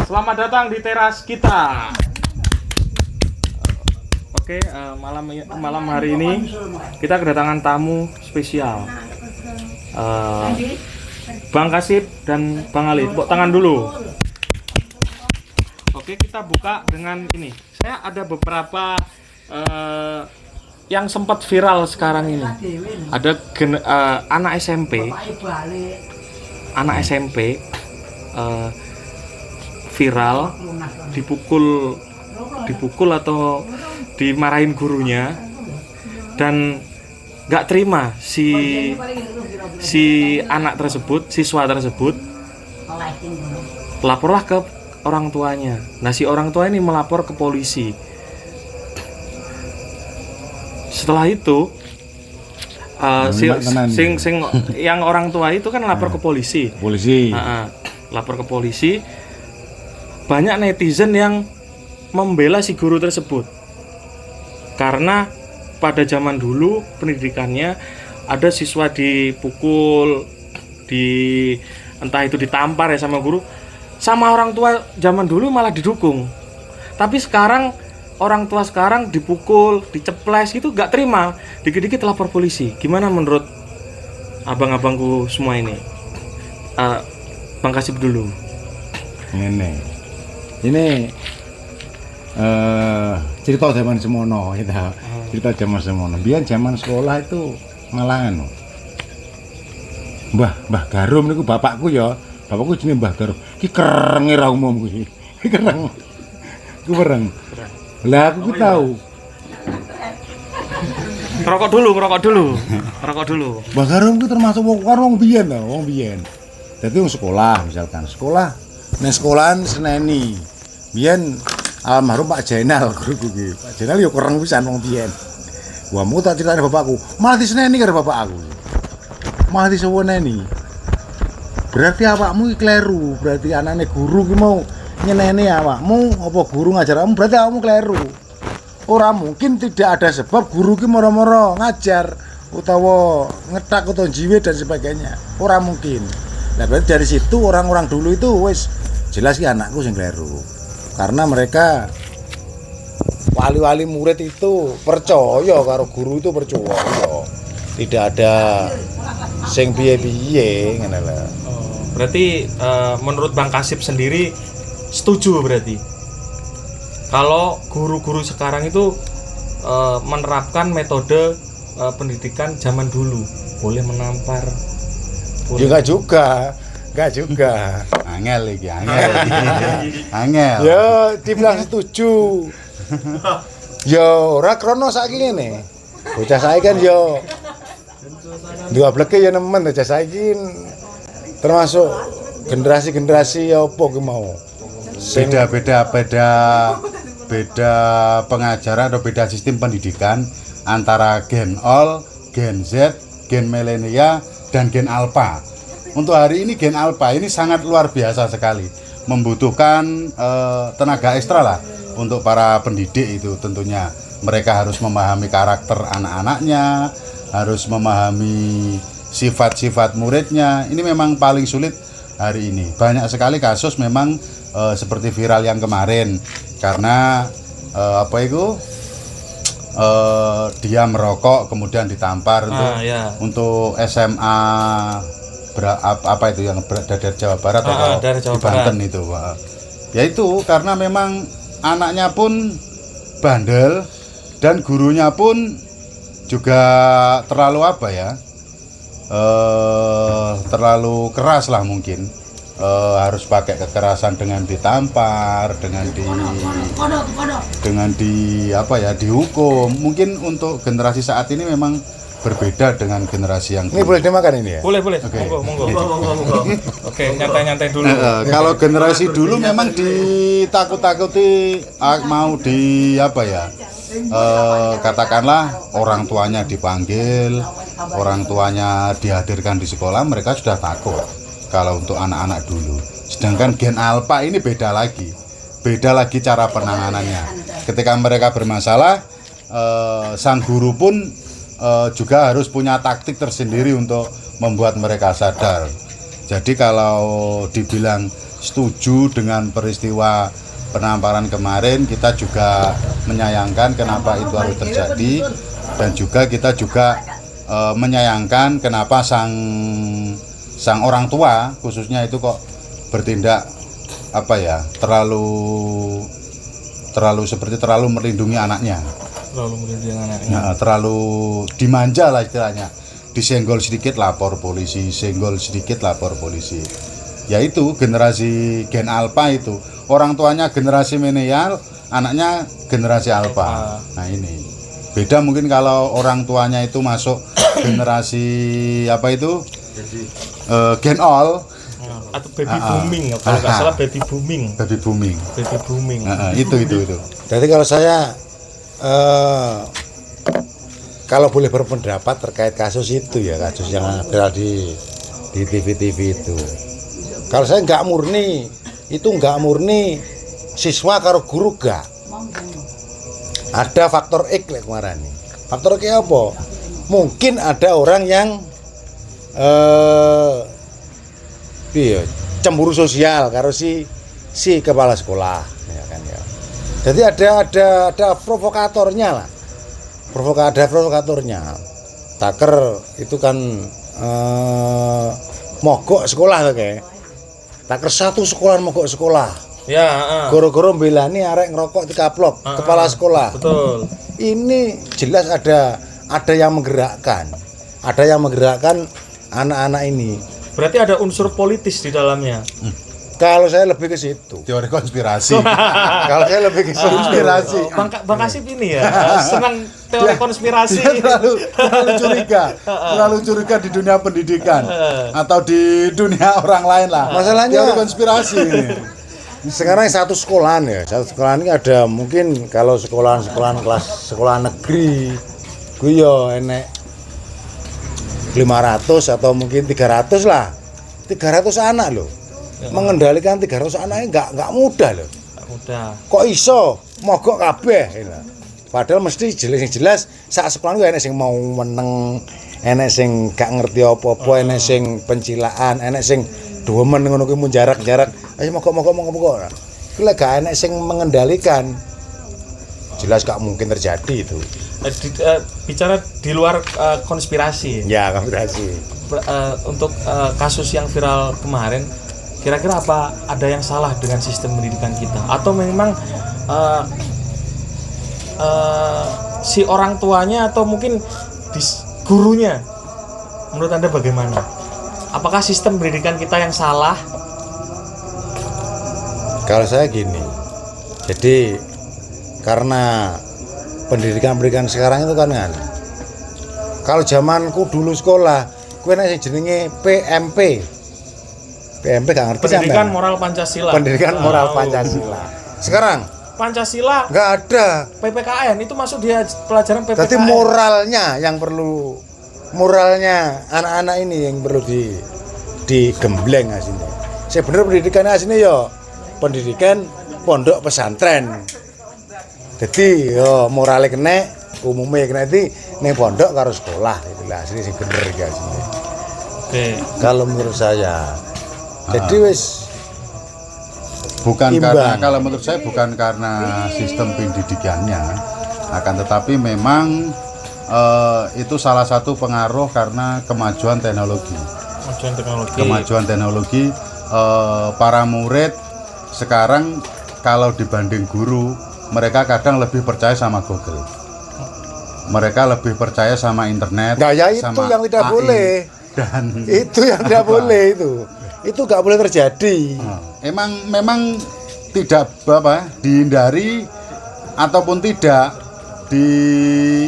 Selamat datang di teras kita. Oke, malam hari ini kita kedatangan tamu spesial. Bang Kasip dan Bang Ali, tepuk tangan dulu. Oke, kita buka dengan ini. Saya ada beberapa yang sempat viral sekarang ini. Ada anak SMP viral dipukul atau dimarahin gurunya dan nggak terima si anak tersebut, siswa tersebut laporlah ke orang tuanya. Nah, si orang tua ini melapor ke polisi. Setelah itu yang orang tua itu kan lapor ke polisi. Lapor ke polisi. Banyak netizen yang membela si guru tersebut. Karena pada zaman dulu pendidikannya ada siswa dipukul, entah itu ditampar ya sama guru. Sama orang tua zaman dulu malah didukung. Tapi sekarang orang tua sekarang dipukul, diceples gitu gak terima, dikit-dikit lapor polisi. Gimana menurut abang-abangku semua ini? Bang Kasip dulu. Ini cerita zaman semono kita. Cerita zaman semono. Biyen zaman sekolah itu ngalangan. Mbah Garum niku bapakku ya. Bapakku jenenge Mbah Garum. Ki kerenge ra umum kuwi. Ki kereng. Ku kereng. Lah aku tahu. Ngerokok dulu. Mbah Garum itu termasuk wong biyen lho, wong biyen. Dadi wong sekolah misalkan. Ning sekolahan seneni. Biyen almarhum Pak Jenal guruku iki. Pak Jenal ya kereng pisan wong biyen. Wah, mau tak critane bapakku. Malah diseneni karo bapak aku. Malah diseneni. Berarti awakmu iki kleru. Berarti anane guru ki mau nyeneni awakmu apa guru ngajar awakmu, berarti awakmu kleru. Ora mungkin tidak ada sebab guru ki moro-moro ngajar utawa ngetak utawa jiwe dan sebagainya. Ora mungkin. Nah, berarti dari situ orang-orang dulu itu wis jelas ki anakku sing kleru. Karena mereka wali-wali murid itu percaya karo guru itu percaya. Tidak ada sing piye-piye ngene lho. Berarti menurut Bang Kasip sendiri setuju berarti kalau guru-guru sekarang itu menerapkan metode pendidikan zaman dulu, boleh menampar. Ya enggak juga. Angel. Ya dibilang setuju. Ya ora krono saiki ngene. Bocah saiki kan ya dua bleke ya nemen bocah saiki termasuk generasi-generasi apa ki mau. Beda pengajaran atau beda sistem pendidikan antara Gen Old, Gen Z, Gen Millennial dan Gen Alpha. Untuk hari ini Gen Alpha ini sangat luar biasa sekali, membutuhkan tenaga ekstra lah untuk para pendidik itu. Tentunya mereka harus memahami karakter anak-anaknya, harus memahami sifat-sifat muridnya. Ini memang paling sulit hari ini. Banyak sekali kasus memang seperti viral yang kemarin karena dia merokok kemudian ditampar untuk SMA yang berada dari Jawa Barat atau di Banten itu. Ya itu karena memang anaknya pun bandel dan gurunya pun juga terlalu terlalu keras lah mungkin. Harus pakai kekerasan dengan ditampar, dengan dihukum. Mungkin untuk generasi saat ini memang berbeda dengan generasi yang ini. Boleh dimakan ini ya? Boleh. Okay. Monggo. Oke, nyantai dulu. Kalau generasi dulu memang ditakut-takuti, mau katakanlah orang tuanya dipanggil, orang tuanya dihadirkan di sekolah, mereka sudah takut. Kalau untuk anak-anak dulu. Sedangkan Gen Alpha ini beda lagi cara penanganannya. Ketika mereka bermasalah, sang guru pun juga harus punya taktik tersendiri untuk membuat mereka sadar. Jadi kalau dibilang setuju dengan peristiwa penamparan kemarin, kita juga menyayangkan kenapa itu harus terjadi, dan juga kita juga menyayangkan kenapa sang orang tua khususnya itu kok bertindak terlalu melindungi anaknya. Terlalu dimanja lah istilahnya. Disenggol sedikit lapor polisi, senggol sedikit lapor polisi. Yaitu generasi Gen Alpha itu, orang tuanya generasi milenial, anaknya generasi Alpha. Nah ini beda mungkin kalau orang tuanya itu masuk generasi Gen All atau baby booming, kalau nggak salah baby booming. Itu. Jadi kalau saya kalau boleh berpendapat terkait kasus itu ya, kasus yang viral di TV itu. Kalau saya nggak murni siswa karo guru gak. Ada faktor X kemarin nih. Faktor X apa? Mungkin ada orang yang cemburu sosial karo si kepala sekolah, ya kan ya. Jadi ada provokatornya lah. Provokatornya. Taker itu kan mogok sekolah kayak. Taker satu sekolah mogok sekolah. Ya, Goro-goro belani arek ngerokok dikaplok kepala sekolah. Betul. Ini jelas ada yang menggerakkan. Ada yang menggerakkan anak-anak ini. Berarti ada unsur politis di dalamnya. Kalau saya lebih ke situ. Teori konspirasi. Kalau saya lebih ke konspirasi. Bang Kasip ini ya, senang teori konspirasi. Terlalu curiga di dunia pendidikan atau di dunia orang lain lah. Masalahnya teori konspirasi ini. Sekarang satu sekolahan ini ada mungkin kalau sekolahan kelas sekolah negeri gue yo enek 500 atau mungkin 300 lah. 300 anak loh. Ya. Mengendalikan 300 anaknya enggak mudah loh. Enggak mudah. Kok iso mogok kabeh gitu. Padahal mesti jelas saat sekolah itu enek sing mau meneng, enek sing gak ngerti apa-apa, enek sing pencilaan, enek sing demen ngono kuwi mun jarak-jarak. Ayo mogok. Kuwi lek gak enek sing mengendalikan. Jelas gak mungkin terjadi itu. Bicara di luar konspirasi. Ya, konspirasi. Untuk kasus yang viral kemarin, kira-kira apa ada yang salah dengan sistem pendidikan kita? Atau memang si orang tuanya atau mungkin gurunya? Menurut Anda bagaimana? Apakah sistem pendidikan kita yang salah? Kalau saya gini, jadi karena pendidikan sekarang itu kan kalau zamanku dulu sekolah gue nek jenenge PMP gak ngerti pendidikan moral Pancasila. Pendidikan moral Pancasila. Sekarang Pancasila nggak ada. PPKN itu masuk dia pelajaran PPKN. Berarti moralnya anak-anak ini yang perlu digembleng asine. Sebenarnya pendidikan asine yo pendidikan pondok pesantren. Jadi yo morale kena, umumnya kena itu ning pondok karo sekolah itulah asli sing bener iki asine. Oke. Kalau menurut saya. Jadi wis bukan imbang. Karena kalau menurut saya bukan karena sistem pendidikannya, akan tetapi memang itu salah satu pengaruh karena kemajuan teknologi. Para murid sekarang kalau dibanding guru, mereka kadang lebih percaya sama Google. Mereka lebih percaya sama internet. Nah, ya itu sama yang tidak AI. Boleh. Dan itu yang tidak boleh itu nggak boleh terjadi. Memang tidak dihindari ataupun tidak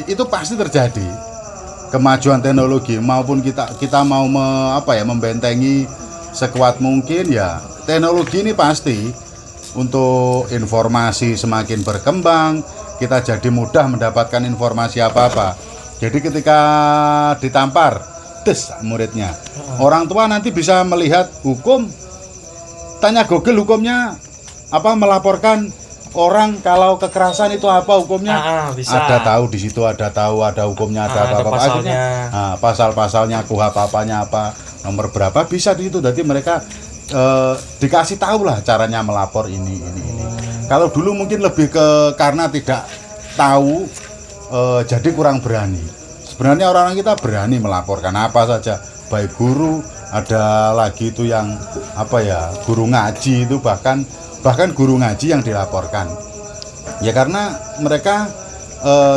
itu pasti terjadi. Kemajuan teknologi maupun kita mau membentengi sekuat mungkin ya teknologi ini pasti untuk informasi semakin berkembang, kita jadi mudah mendapatkan informasi apa-apa. Jadi ketika ditampar muridnya, orang tua nanti bisa melihat hukum, tanya Google hukumnya melaporkan orang kalau kekerasan itu apa hukumnya, bisa. Ada hukumnya, ada apa-apa akhirnya pasal-pasalnya, KUHP apanya apa, nomor berapa bisa di situ. Jadi mereka dikasih tahu lah caranya melapor ini. Kalau dulu mungkin lebih ke karena tidak tahu, jadi kurang berani. Sebenarnya orang-orang kita berani melaporkan apa saja, baik guru, ada lagi itu yang guru ngaji itu bahkan guru ngaji yang dilaporkan. Ya karena mereka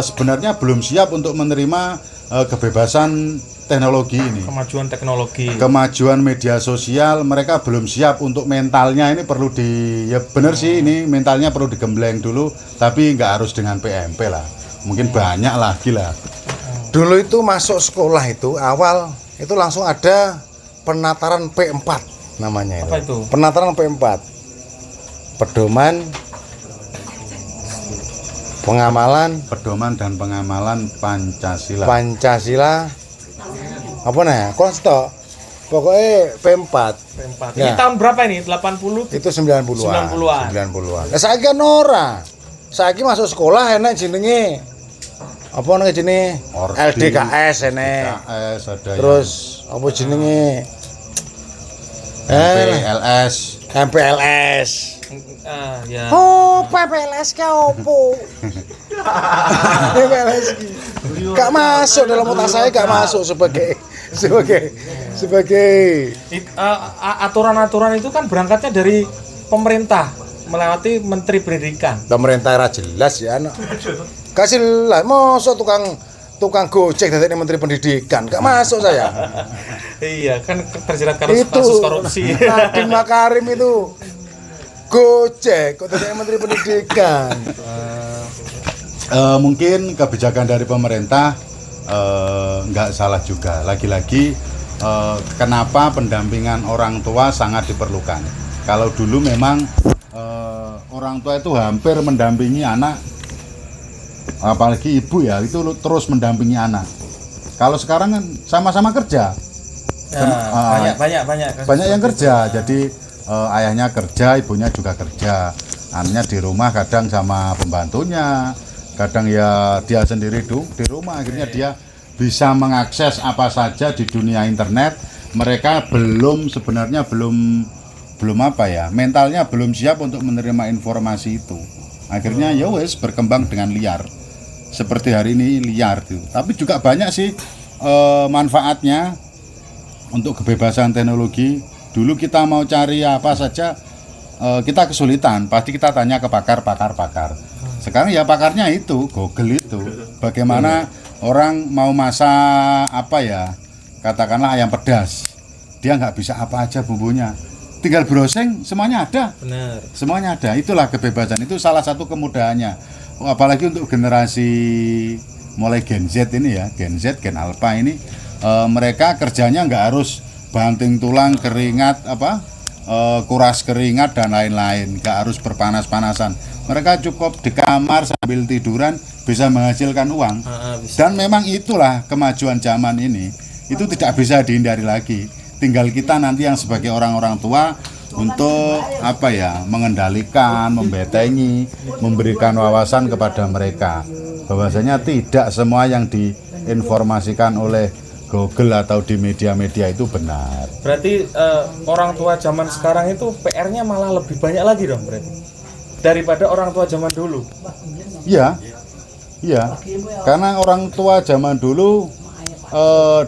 sebenarnya belum siap untuk menerima kebebasan teknologi ini. Kemajuan teknologi. Kemajuan media sosial, mereka belum siap untuk mentalnya ini perlu bener sih ini mentalnya perlu digembleng dulu, tapi nggak harus dengan PMP lah. Mungkin banyak lagi lah. Dulu itu masuk sekolah itu awal itu langsung ada penataran P4 namanya itu. Apa itu? Penataran P4. Pedoman dan pengamalan Pancasila. Apa nih? Konstok. Pokoknya P4. Ini tahun berapa ini? 80? Itu 90-an. 90-an. Saiki kan ora. Saiki masuk sekolah enak jenenge. Apa namanya jenenge? LDKS enek. LDKS ada. Terus apa jenenge? MPLS. Ya. Oh, PPLS ki opo? PPLS ki. Gak masuk dalam otak saya, gak masuk sebagai aturan-aturan itu kan berangkatnya dari pemerintah melewati Menteri Pendidikan. Pemerintah ra jelas ya anak. Kasih lah, mosok tukang Gojek dari Menteri Pendidikan, gak masuk saya. Iya, kan terjerat kasus korupsi. Nadiem Makarim itu Gojek kok dari Menteri Pendidikan. Mungkin kebijakan dari pemerintah nggak salah juga. Lagi-lagi kenapa pendampingan orang tua sangat diperlukan. Kalau dulu memang orang tua itu hampir mendampingi anak, apalagi ibu ya itu terus mendampingi anak. Kalau sekarang kan sama-sama kerja. Banyak yang kerja. Jadi ayahnya kerja, ibunya juga kerja. Anaknya di rumah kadang sama pembantunya, kadang ya dia sendiri di rumah. Akhirnya dia bisa mengakses apa saja di dunia internet. Mereka sebenarnya belum mentalnya belum siap untuk menerima informasi itu. Akhirnya ya wes berkembang dengan liar. Seperti hari ini liar tuh. Tapi juga banyak sih manfaatnya untuk kebebasan teknologi. Dulu kita mau cari apa saja kita kesulitan, pasti kita tanya ke pakar. Sekarang ya pakarnya itu Google itu. Bagaimana orang mau masak katakanlah ayam pedas, dia nggak bisa apa aja bumbunya, tinggal browsing semuanya ada. Benar. Semuanya ada. Itulah kebebasan, itu salah satu kemudahannya. Apalagi untuk generasi mulai Gen Z ini ya, Gen Z, Gen Alpha ini, mereka kerjanya nggak harus banting tulang, keringat, kuras keringat dan lain-lain, nggak harus berpanas-panasan. Mereka cukup di kamar sambil tiduran bisa menghasilkan uang. Dan memang itulah kemajuan zaman ini. Itu tidak bisa dihindari lagi. Tinggal kita nanti yang sebagai orang-orang tua untuk mengendalikan, membentengi, memberikan wawasan kepada mereka. Bahwasanya tidak semua yang diinformasikan oleh Google atau di media-media itu benar. Berarti orang tua zaman sekarang itu PR-nya malah lebih banyak lagi dong berarti daripada orang tua zaman dulu. Iya. Karena orang tua zaman dulu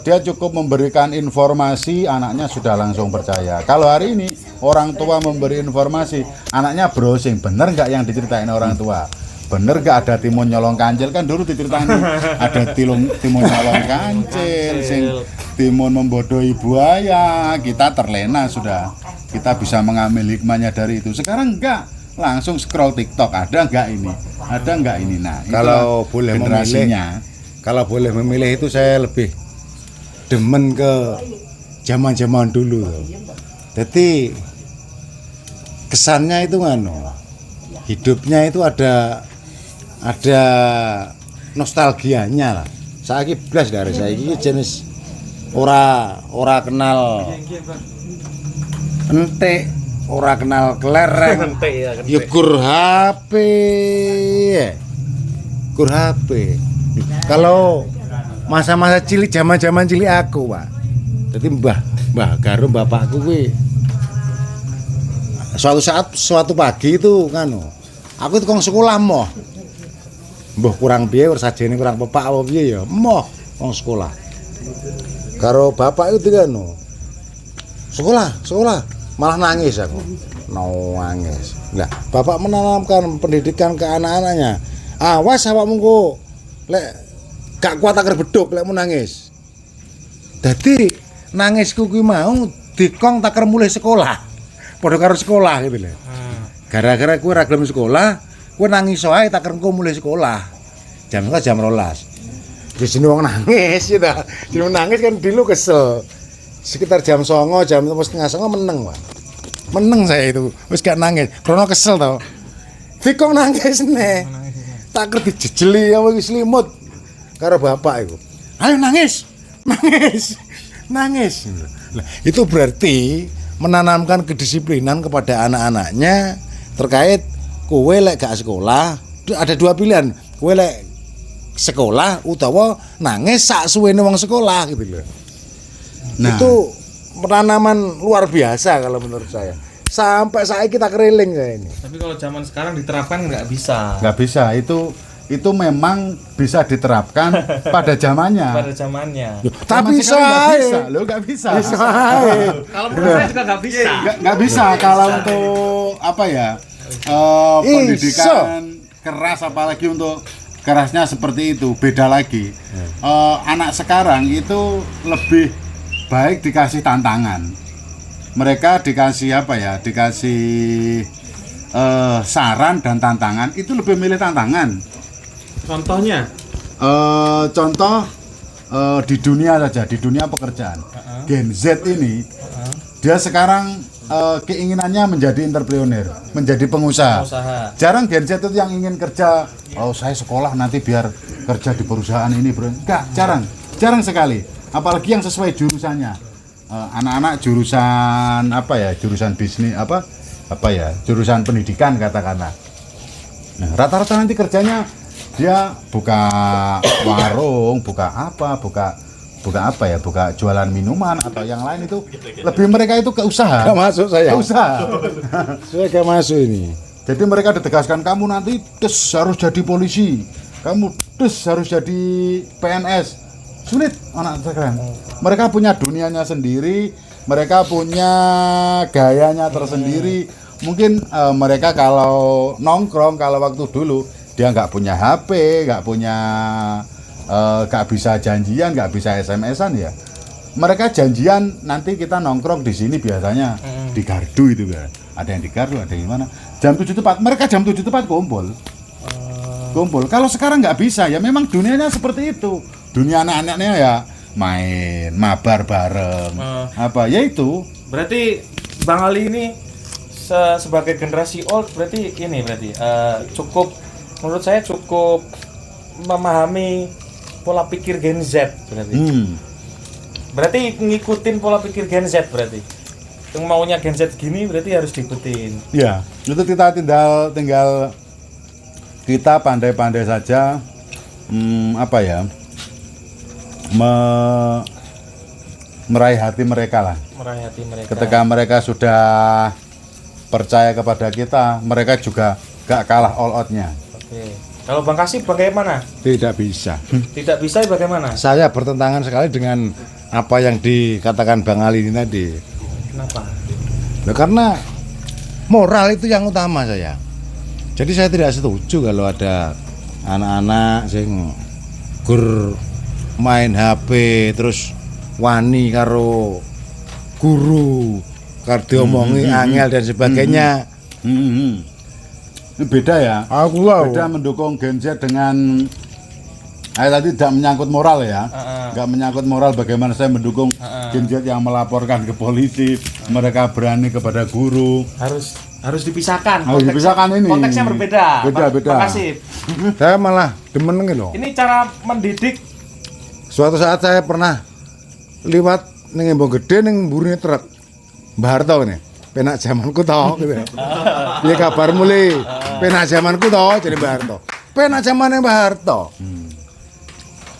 dia cukup memberikan informasi, anaknya sudah langsung percaya. Kalau hari ini orang tua memberi informasi, anaknya browsing, benar nggak yang diceritain orang tua? Bener gak ada timun nyolong kancil? Kan dulu diceritain ada timun nyolong kancil, timun membodohi buaya. Kita terlena sudah, kita bisa mengambil hikmahnya dari itu. Sekarang enggak, langsung scroll TikTok, ada enggak ini? Nah, kalau boleh memilih itu saya lebih demen ke zaman-zaman dulu. Jadi kesannya itu hidupnya itu ada nostalgianya lah. Saiki blas dari saiki jenis ora kenal entek, ora kenal kelereng. Ya gur HP. Kalau masa-masa cilik, zaman cilik aku, Pak. Jadi mbah karo bapakku kuwi Suatu pagi itu kan, aku tukang sekolah moh. Mbah kurang piye sajene kurang pepak apa piye ya, moh wong sekolah. Karo bapak itu kan, sekolah malah nangis aku. Nangis. Lah, bapak menanamkan pendidikan ke anak-anaknya. Awas awakmu kok lek gak kuat agar beduk lek mau nangis. Dadi nangisku kuwi mau dikong taker mulai sekolah. Padha karo sekolah gitu lho. Gara-gara kowe ra gelem sekolah, kowe nangis wae taker engko mulai sekolah. Jam 12. Di sini wong nangis ya ta. Jeneng nangis kan dulu kesel. Sekitar jam 09.00, jam 09.30 meneng, Pak. Meneng saya itu. Wis gak nangis, krono kesel to. Dikong nangis nih. Taker dijejeli apa iki selimut karo bapak iku. Ayo nangis. Nah, itu berarti menanamkan kedisiplinan kepada anak-anaknya terkait kowe lek gak sekolah, ada dua pilihan. Kowe lek sekolah utawa nangis sak suwene wong sekolah gitu loh. Nah, itu penanaman luar biasa kalau menurut saya. Sampai saya kita keriling kayak ini. Tapi kalau zaman sekarang diterapkan nggak bisa. Nggak bisa, itu memang bisa diterapkan pada zamannya. Pada zamannya. Tapi saya nggak bisa. Kalau menurut saya juga nggak bisa. Nggak bisa kalau untuk apa ya pendidikan keras, apalagi untuk kerasnya seperti itu beda lagi. Anak sekarang itu lebih baik dikasih tantangan. Mereka dikasih apa ya? Dikasih saran dan tantangan, itu lebih milih tantangan. Contohnya? Contoh di dunia saja, di dunia pekerjaan. Gen Z ini dia sekarang keinginannya menjadi entrepreneur, menjadi pengusaha. Jarang Gen Z itu yang ingin kerja, saya sekolah nanti biar kerja di perusahaan ini, bro. Enggak, jarang sekali. Apalagi yang sesuai jurusannya. Anak-anak jurusan apa ya? Jurusan bisnis apa ya? Jurusan pendidikan katakanlah. Nah, rata-rata nanti kerjanya dia buka warung, buka jualan minuman atau yang lain itu. Lebih mereka itu ke usaha. Gak masuk saya. Ke usaha. Saya gak masuk ini. Jadi mereka ditegaskan, kamu nanti harus jadi polisi, kamu harus jadi PNS. Sulit anak sekarang. Mereka punya dunianya sendiri, mereka punya gayanya tersendiri. Mungkin mereka kalau nongkrong, kalau waktu dulu dia nggak punya HP, nggak bisa janjian, nggak bisa SMS-an ya. Mereka janjian nanti kita nongkrong di sini biasanya di gardu itu kan. Ada yang di gardu, ada yang mana. Jam 7 tepat, mereka jam 7 tepat kumpul. Kalau sekarang nggak bisa, ya memang dunianya seperti itu. Dunia anak-anaknya ya main, mabar bareng, ya itu. Berarti Bang Ali ini sebagai generasi old berarti cukup, menurut saya cukup memahami pola pikir Gen Z berarti. Berarti ngikutin pola pikir Gen Z berarti. Yang maunya Gen Z gini berarti harus diikutin. Ya, itu kita tinggal kita pandai-pandai saja meraih hati mereka lah. Meraih hati mereka. Ketika mereka sudah percaya kepada kita, mereka juga gak kalah all out-nya. Oke. Kalau Bang Kasih bagaimana? Tidak bisa. Tidak bisa bagaimana? Saya bertentangan sekali dengan apa yang dikatakan Bang Ali ini tadi. Kenapa? Nah, karena moral itu yang utama saya. Jadi saya tidak setuju kalau ada anak-anak sing gur main HP terus wani karo guru, karo diomongi angel dan sebagainya. Ini beda ya. Beda mendukung Gen Z dengan tadi tidak menyangkut moral ya. Nggak menyangkut moral, bagaimana saya mendukung Gen Z yang melaporkan ke polisi, mereka berani kepada guru. Harus dipisahkan. Harus dipisahkan ini. Konteksnya berbeda. Beda. Makasih. Saya malah demen loh. Ini cara mendidik. Suatu saat saya pernah liwat ning embong gede ning mburine truk. Mbah Harto ini. Penak zamanku toh gitu. Piye kabarmu Le? Penak zamanku toh jadi Mbah Harto. Penak zamane Mbah Harto.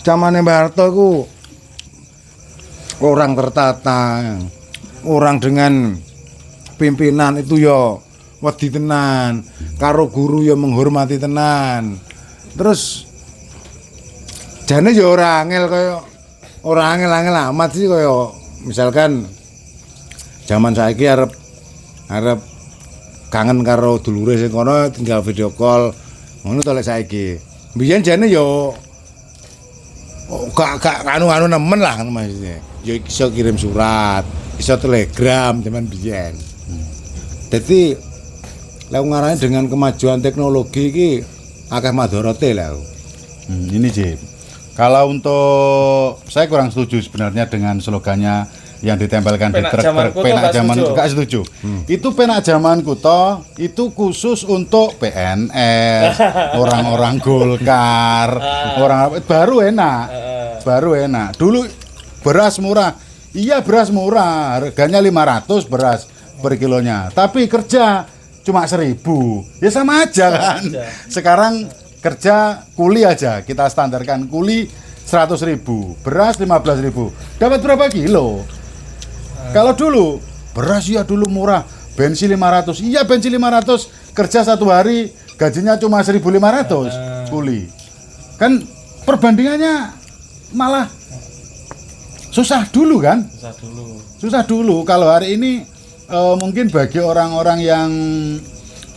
Zamane Mbah Harto ku orang tertata, orang dengan pimpinan itu ya wedi tenan, karo guru ya menghormati tenan. Terus jane ya ora angel amat sih kaya misalkan zaman saiki arep kangen karo dulure sing kono tinggal video call ngono to lek saiki. Biyen jane yo gak anu nemen lah kan maksudnya. Yo iso kirim surat, iso telegram zaman biyen. Dadi lek ngarane dengan kemajuan teknologi iki akeh madharate lah. Ini Jip. Kalau untuk saya kurang setuju sebenarnya dengan slogannya yang ditempelkan di truk penak zaman gak setuju. Itu penak zamanku toh itu khusus untuk PNS, orang-orang Golkar, orang baru enak. Dulu beras murah. Iya beras murah, harganya 500 beras per kilonya. Tapi kerja cuma 1.000. Ya sama aja kan. Sekarang kerja kuli aja kita standarkan kuli 100.000, beras 15.000. Dapat berapa kilo? Kalau dulu beras ya dulu murah, bensin 500. Iya bensin 500, kerja 1 hari gajinya cuma 1.500 kuli. Kan perbandingannya malah susah dulu kan? Susah dulu. Kalau hari ini mungkin bagi orang-orang yang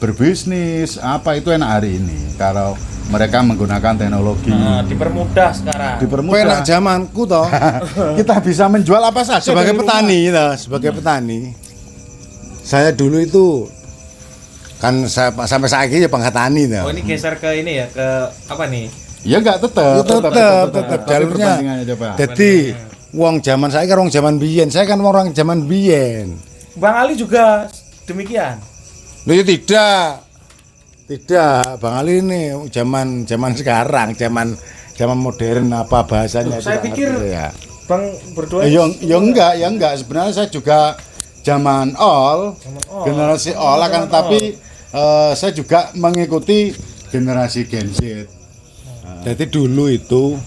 berbisnis apa itu enak hari ini. Kalau mereka menggunakan teknologi. Dipermudah sekarang. Penak zamanku toh. Kita bisa menjual apa saja sebagai petani toh, sebagai petani. Saya dulu itu kan sampai saat ini ya petani toh. Oh ini geser ke ini ya, ke apa nih? Ya enggak tetap jalurnya. Jadi wong zaman saya kan wong zaman biyen. Saya kan orang zaman biyen. Bang Ali juga demikian. Loh ya tidak, Bang Ali ini zaman sekarang, zaman modern apa bahasanya. Saya pikir ya. Bang berdua ya enggak. Sebenarnya saya juga zaman generasi all kan, tapi saya juga mengikuti generasi Gen Z. Jadi dulu itu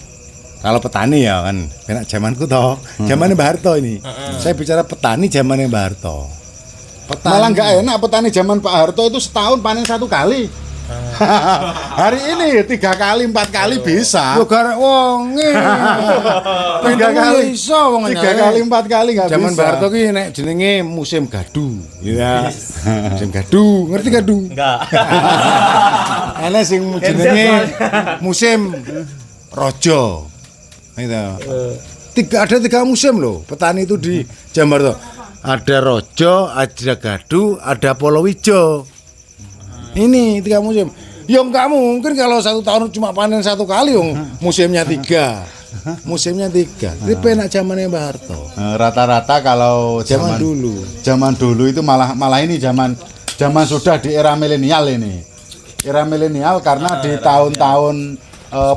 kalau petani ya kan, enak zamanku toh, zamannya Mbah Harto ini. Saya bicara petani zamannya Mbah Harto. Malah nggak enak petani zaman Pak Harto itu setahun panen 1 kali. Hari ini 3 kali 4 kali bisa. Yo garek wonge. 3 kali iso wong 3 kali 4 kali nggak bisa. Zaman Mbah Harto ki nek jenenge musim gadu. Ya. Musim gadu, ngerti gadu? Enggak. Ana sing jenenge musim rojo. Itu. Ada 3 musim loh. Petani itu di Jambar tuh. Ada rojo, ada gadu, ada polowijo. Ini 3 musim. Ya enggak mungkin kalau 1 tahun cuma panen 1 kali, musimnya 3. Musimnya 3. Ini penak zamannya Mbah Harto. Rata-rata kalau zaman dulu itu malah ini zaman sudah di era milenial ini. Era milenial karena di tahun-tahun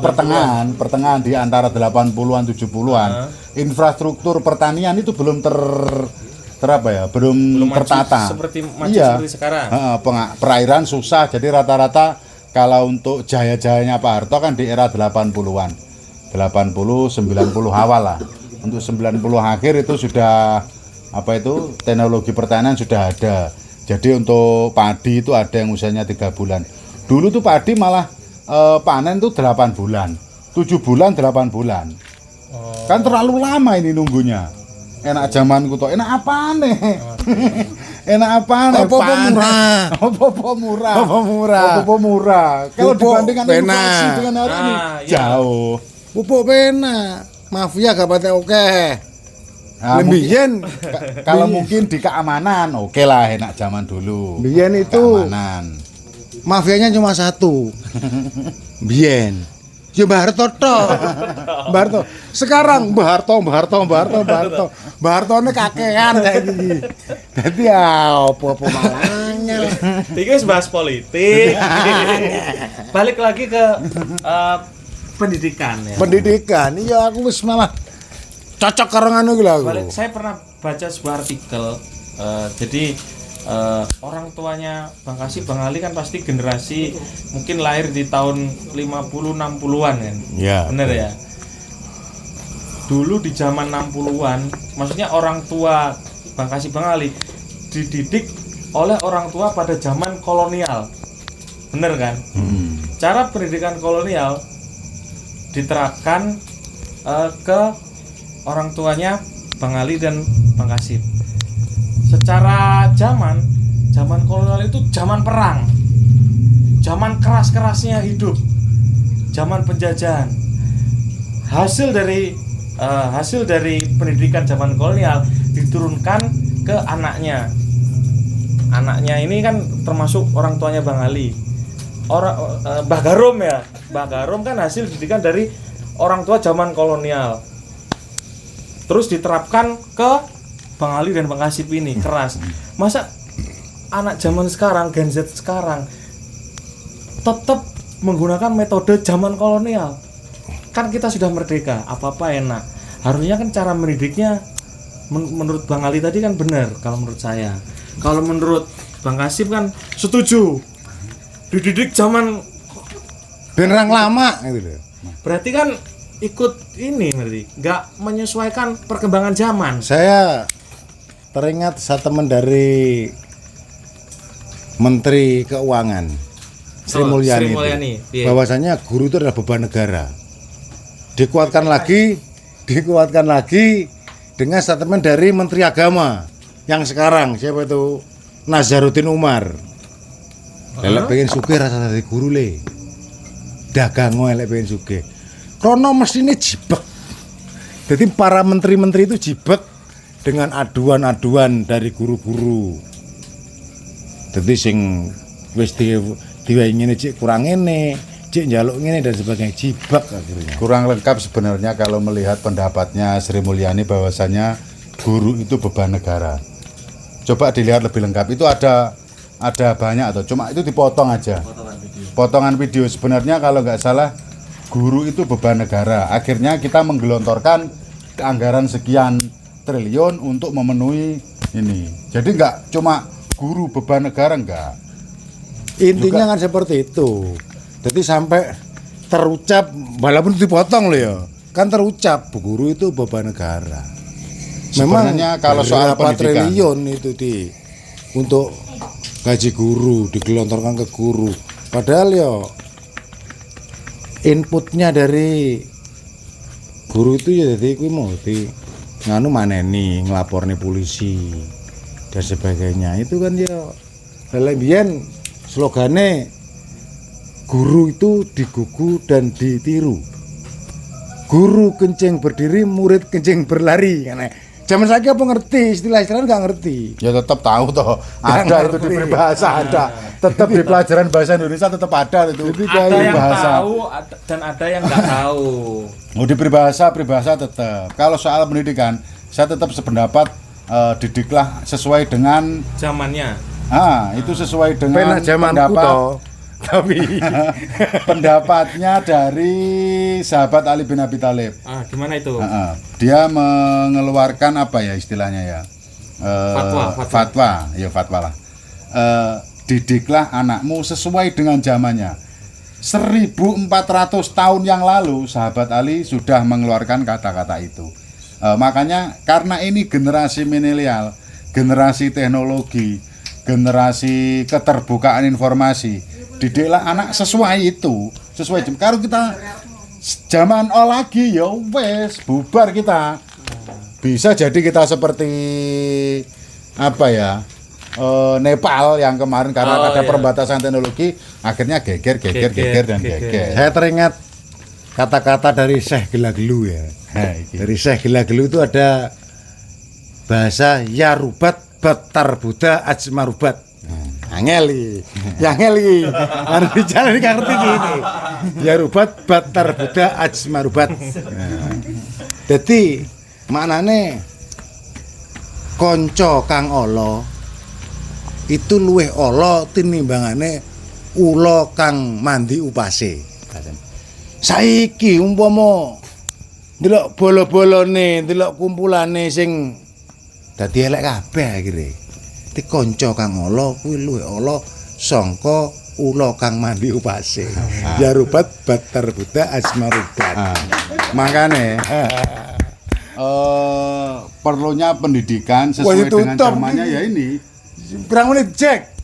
pertengahan di antara 80-an 70-an infrastruktur pertanian itu belum belum tertata seperti sekarang. Perairan susah, jadi rata-rata kalau untuk jaya-jayanya Pak Harto kan di era 80-an 80 90 awal lah. Untuk 90 akhir itu sudah teknologi pertanian sudah ada. Jadi untuk padi itu ada yang usianya 3 bulan. Dulu tuh padi malah panen tuh 8 bulan 7 bulan 8 bulan. Kan terlalu lama ini nunggunya. Enak zamanku toh, enak apa nih? Enak apa nih? Apa murah. Kalau dibandingkan inflasi dengan hari ini jauh. Pupuk pena, mafia gak patek oke. Mbiyen kalau mungkin di keamanan oke lah enak zaman dulu. Mbiyen itu keamanan. Mafianya cuma 1. Mbiyen. Ya Mbah Harto toh. Mbah Harto. Sekarang Mbah Harto. Mbah Hartone kakean kayak gini. Dadi apa-apa malangnya. Iki wis bahas politik. Balik lagi ke pendidikan ya. Pendidikan. Iya aku wis malah cocok karo ngono iki lho aku. Saya pernah baca sebuah artikel jadi orang tuanya Bang Kasih, Bang Ali kan pasti generasi mungkin lahir di tahun 50-60-an kan? Iya. Bener ya? Dulu di zaman 60-an, maksudnya orang tua Bang Kasih, Bang Ali dididik oleh orang tua pada zaman kolonial. Bener kan? Cara pendidikan kolonial diterapkan ke orang tuanya Bang Ali dan Bang Kasib. Secara zaman kolonial itu zaman perang, zaman keras-kerasnya hidup, zaman penjajahan. Hasil dari pendidikan zaman kolonial diturunkan ke anaknya. Anaknya ini kan termasuk orang tuanya Bang Ali. Mbah Garom ya. Mbah Garom kan hasil didikan dari orang tua zaman kolonial. Terus diterapkan ke Bang Ali dan Bang Kasib ini keras. Masa anak zaman sekarang, Gen Z sekarang tetap menggunakan metode zaman kolonial? Kan kita sudah merdeka, apa-apa enak. Harusnya kan cara mendidiknya menurut Bang Ali tadi kan benar kalau menurut saya. Kalau menurut Bang Kasib kan setuju. Dididik zaman benerang lama gitu loh. Berarti kan ikut ini berarti nggak menyesuaikan perkembangan zaman. Saya teringat statement dari Menteri Keuangan Sri Mulyani, iya. bahwasanya guru itu adalah beban negara. Dikuatkan lagi dengan statement dari Menteri Agama yang sekarang, siapa itu, Nazaruddin Umar. Lelek pengen sugih rasa dari guru le. Dagang lelek pengen sugih. Krono mestine jibek. Jadi para menteri-menteri itu jibek dengan aduan-aduan dari guru-guru. Jadi sing wis diwehi ngene cik kurang ngene, cik njaluk ngene dan sebagainya, jibek akhirnya. Kurang lengkap sebenarnya kalau melihat pendapatnya Sri Mulyani bahwasanya guru itu beban negara. Coba dilihat lebih lengkap. Itu ada banyak atau cuma itu dipotong aja. Potongan video sebenarnya kalau nggak salah guru itu beban negara. Akhirnya kita menggelontorkan anggaran sekian triliun untuk memenuhi ini. Jadi nggak cuma guru beban negara, enggak. Intinya juga kan seperti itu. Jadi sampai terucap, walaupun dipotong loh ya, kan terucap guru itu beban negara. Memang sebenarnya kalau soal pendidikan triliun itu untuk gaji guru digelontorkan ke guru. Padahal ya inputnya dari guru itu ya jadi kuwi mau nganu maneni, ngelaporni polisi dan sebagainya. Itu kan ya lelebihan slogane guru itu digugu dan ditiru. Guru kencing berdiri, murid kencing berlari. Zaman saya apa ngerti istilah-istilah nggak ngerti. Ya tetap tahu toh. Ada itu di peribahasa ada. Tetap di pelajaran bahasa Indonesia tetap ada itu. Ada yang tahu dan ada yang nggak tahu. Oh, di peribahasa tetap. Kalau soal pendidikan, saya tetap sependapat didiklah sesuai dengan zamannya. Itu sesuai dengan pendapat tapi pendapatnya dari sahabat Ali bin Abi Thalib. Gimana itu? Dia mengeluarkan apa ya istilahnya ya? Fatwa lah. Didiklah anakmu sesuai dengan zamannya. 1400 tahun yang lalu sahabat Ali sudah mengeluarkan kata-kata itu. Makanya karena ini generasi milenial, generasi teknologi, generasi keterbukaan informasi, didiklah anak sesuai itu, sesuai jam. Kalau kita zaman lagi ya wes bubar kita. Bisa jadi kita seperti apa ya? Nepal yang kemarin karena ada perbatasan teknologi akhirnya geger. Saya teringat kata-kata dari Syekh Gelagelu ya. Dari Syekh Gelagelu itu ada bahasa Yarubat Batar Buddha Ajmarubat. Angeli, harus dijalani ngerti gini. Yarubat Batar Buddha Ajmarubat. Jadi maknane konco kang olo itu luwih olo tinimbangane ulo kang mandi upase. Saiki umpama ndelok bolo-bolone, ndelok kumpulane sing dadi elek kabeh akhire. Ti kanca kang ala kuwi luwih ala sangka ula kang mandi upase. Yarubat batar buta asmarubat. Makane perlunya pendidikan sesuai dengan zamannya ya ini. Pirang menit Jack.